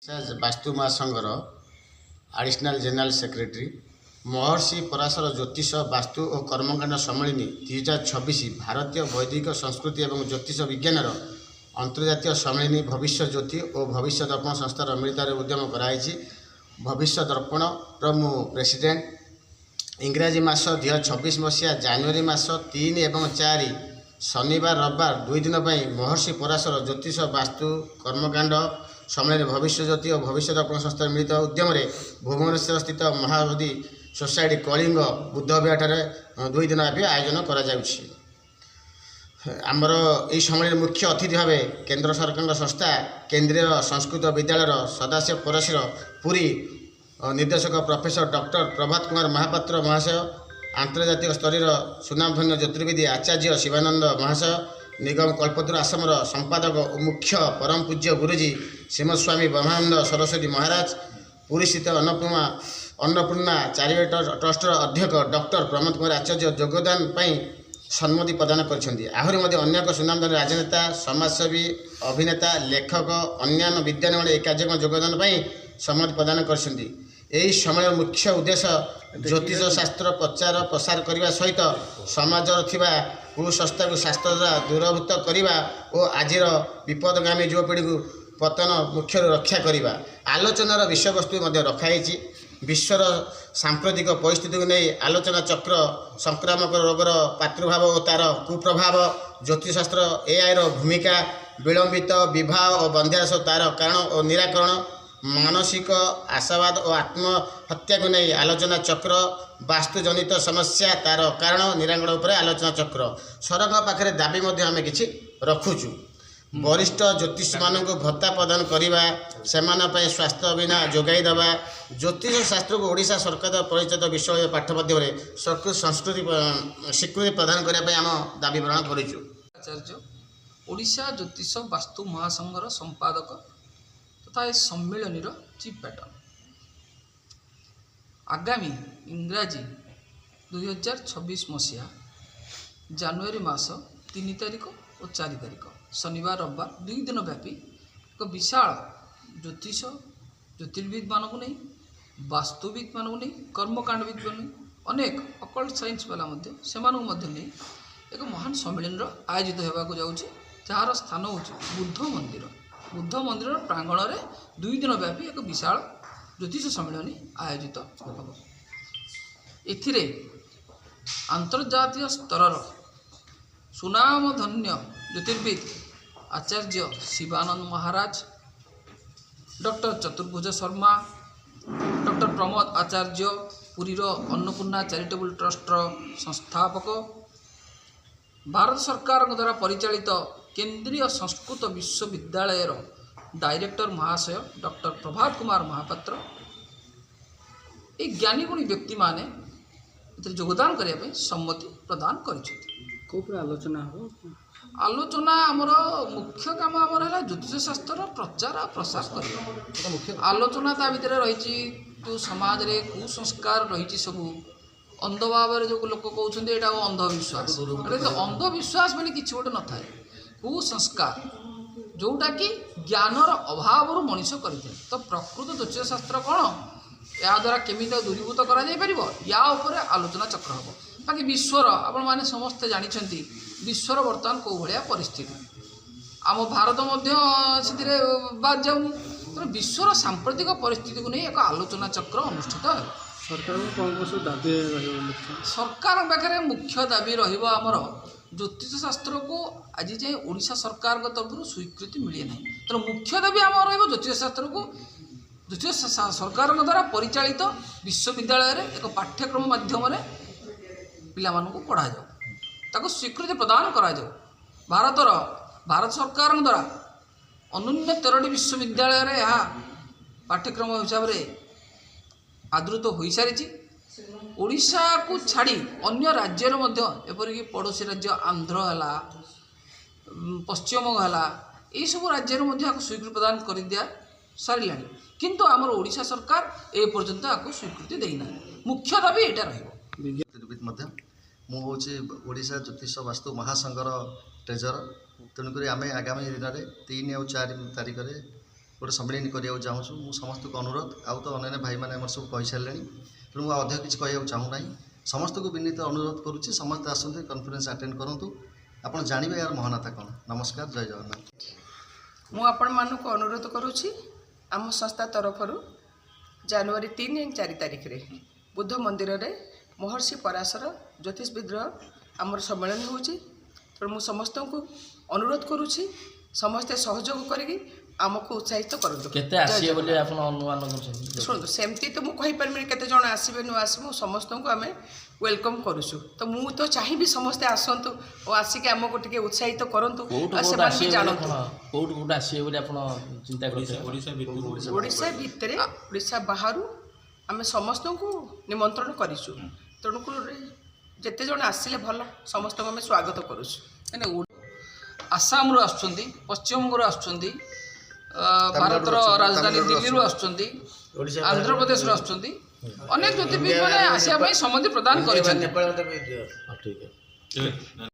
Vastu महासंघर additional general secretary महर्षि पराशर ज्योतिष वास्तु और कर्मकांड सम्मिलनी 2026 भारतीय वैदिक संस्कृति और ज्योतिष विज्ञान अंतर्जातीय सम्मिलनी भविष्य ज्योति और भविष्य दर्पण संस्थार मिलित उद्यम कराई। भविष्य दर्पण मु प्रेसिडेंट इंग्राजी मास 2026 मसीहा जनवरी मास 3 और 4 शनिवार रविवार 2 दिन महर्षि पराशर ज्योतिष वास्तु कर्मकांड सम्मेलन भविष्य ज्योति और भविष्य दर्पण संस्थार मिलित उद्यम भुवनेश्वर स्थित महाबोधि सोसाइटी कलिंग बुद्ध विहार 2 दिन व्यापी आयोजन आमर यह सम्मेलन मुख्य अतिथि भाव केंद्र सरकार संस्था केंद्रीय संस्कृत विद्यालय सदाशिव परशिर पुरी निर्देशक प्रोफेसर डॉक्टर प्रभात कुमार महापात्र महाशय आंतर्जातिक स्तर सुनामधन्य ज्योतिर्विद आचार्य शिवानंद महाशय निगम कल्पतरु आश्रम संपादक और मुख्य परम पूज्य गुरुजी श्रीमद स्वामी ब्रह्मानंद सरस्वती महाराज पुरी स्थित अन्नपूर्णा चैरिटेबल ट्रस्ट अध्यक्ष डॉक्टर प्रमोद कुमार आचार्य योगदान सम्मति प्रदान कर अनेक सुनामधन्य राजनेता समाजसेवी अभिनेता लेखक अन्य विद्वान एक कार्यक्रम योगदान सम्मति प्रदान कर सम्मेलन मुख्य उद्देश्य ज्योतिष शास्त्र प्रचार प्रसार करने सहित समाज कुसंस्था को शास्त्र द्वारा दूरभूत करने और आज विपदगामी युवपीढ़ी को पतन मुख्य रक्षा करने आलोचनार विषय वस्तु रखाई। विश्वर सांप्रतिक परिस्थिति को नहीं आलोचना चक्र संक्रामक रोगर प्रादुर्भाव और तार कुप्रभाव ज्योतिषशास्त्र एआई भूमिका विलंबित विवाह और बंध्यास तार कारण और निराकरण मानसिक आशावाद और आत्महत्या को नहीं आलोचना चक्र वास्तुजनित समस्या तार कारण निराकरण उपर आलोचना चक्र सरकार पाखे दाबी आम कि रखुचु वरिष्ठ ज्योतिष मानक भत्ता प्रदान करवा से स्वास्थ्य बीमा जोगाई देवा ज्योतिष शास्त्र को ओडिशा सरकार परिचित विषय पाठ माध्यम संस्कृति स्वीकृति प्रदान करने आम दाबी प्रदान करूँ। आचार्य ओडिशा ज्योतिष वास्तु महासंघर संपादक तथा ए सम्मेलन चीफ पैटर्न आगामी इंग्राजी 2026 मसीहा जनवरी मास 3 तारिख और 4 तारिख शनिवार रविवार 2 दिन व्यापी एक विशाल ज्योतिष ज्योतिर्विद मानक नहीं वास्तुविद मानक नहीं कर्मकांडविद नहीं अनेक अकल्ट साइंस वाला से नहीं एक महान सम्मेलन आयोजित होगा जाऊँगी जार स्थान हूँ बुद्ध मंदिर प्रांगण में 2 दिन व्यापी एक विशाल ज्योतिष सम्मेलन आयोजित होगा। एथिरे अंतर्जातीय स्तर सुनामधन्य ज्योतिर्विद आचार्य शिवानंद महाराज डॉक्टर चतुर्भुज शर्मा डॉक्टर प्रमोद आचार्य पुरीर अन्नपूर्णा चैरिटेबल ट्रस्ट संस्थापक भारत सरकार द्वारा परिचालित केंद्रीय संस्कृत विश्वविद्यालय डायरेक्टर महाशय डॉक्टर प्रभात कुमार महापात्र ये ज्ञानी गुणी व्यक्ति माने योगदान करने सम्मति प्रदान कर आलोचना हो आलोचना आमर मुख्य काम आमर है ज्योतिष शास्त्र प्रचार और प्रसार कर आलोचना ता भीतर रही जो समाज रे कुसंस्कार रही सब अंध भाव जो लोक कहते हैं अंधविश्वास अंधविश्वास बोली किसी गोटे न था कुसंस्कार जोटा कि ज्ञानर अभाव मनीष करते तो प्रकृत ज्योतिष शास्त्र कौन या द्वारा केमी दूरीभूत कर आलोचना चक्र हम बाकी विश्वर आपण मैंने समस्ते जानते विश्वर बर्तमान कौ भाया परिस्थिति आम भारत से बाद जाऊनी तो विश्वर सांप्रतिक परिस्थिति को नहीं एक आलोचना चक्र अनुष्ठित है। सरकार पाखे मुख्य दाबी रमर ज्योतिष शास्त्र को आज जाए ओडिशा सरकार तरफ स्वीकृति मिले ना तो मुख्य दाबी आम ज्योतिष शास्त्र को ज्योतिष सरकार द्वारा परिचालित विश्वविद्यालय एक पाठ्यक्रम माध्यम पिला पढ़ा जाऊ स्वीकृति प्रदान करा जाऊ भारत सरकार द्वारा अनुन्य 13टी विश्वविद्यालय यह पाठ्यक्रम हिसाब से आदृत हो सारी ओडिशा को छाड़ी अन्य राज्यर एपरिक पड़ोसी राज्य आंध्र है पश्चिमबंग है सब राज्य स्वीकृति प्रदान कर दिया सारा किंतु आमर ओडिशा सरकार ए पर्यंत आपको स्वीकृति देना मुख्य दाबी यहाँ रही मुझे ओडिशा ज्योतिष वास्तु महासंघर ट्रेजर तेणुक आम आगामी दिन में 3 और 4 तारिख में गोटे सम्मिलन करने चाहूँ मु समस्त को अनुरोध आउ तो अन्य भाई मैंने आम सब कही सारे तेणु मुझे अधिक किसी कहूँ चाहूना समस्त को विनीत अनुरोध करुच्ची समस्त आसते कॉन्फ्रेंस अटेंड करूँ आप जानवे यार महानता कौन। नमस्कार, जय जगन्नाथ। मु आपण मानक अनुरोध करुछि आम संस्था तरफ जनवरी 3 और 4 तारिख रे बुद्ध मंदिर रे महर्षि पराशर ज्योतिष विद्रोह आमर सम्मेलन होछि। तो मु समस्त को अनुरोध करुछि समस्ते सहयोग करी आमको उत्साहित करंतु। केते आसीए बोली आपण अनुमान करछन शुणु सेमती तो मु कहि परमे केते जण आसीबे न आसीबे समस्त को आमे वेलकम करूछु। तो मु तो चाहिबी समस्ते आसंतु और आसिके आमको टिके उत्साहित करंतु आ सेमान भी जानंतु कोट आसीए बोली आपण चिंता करछन। ओडिशा भितरे ओडिशा बाहरु आमे समस्त को निमंत्रण करिछु। तेणुक जेते जण आसिले भल समस्त आमे स्वागत करूछु। आसाम आसुचंदी, पश्चिम बंग आसुचंदी, भारतर राजधानी दिल्ली आसुचंदी, आंध्र प्रदेश आसुचंदी, अनेक ज्योतिर्विद मैंने आसिया सम्मति प्रदान कर।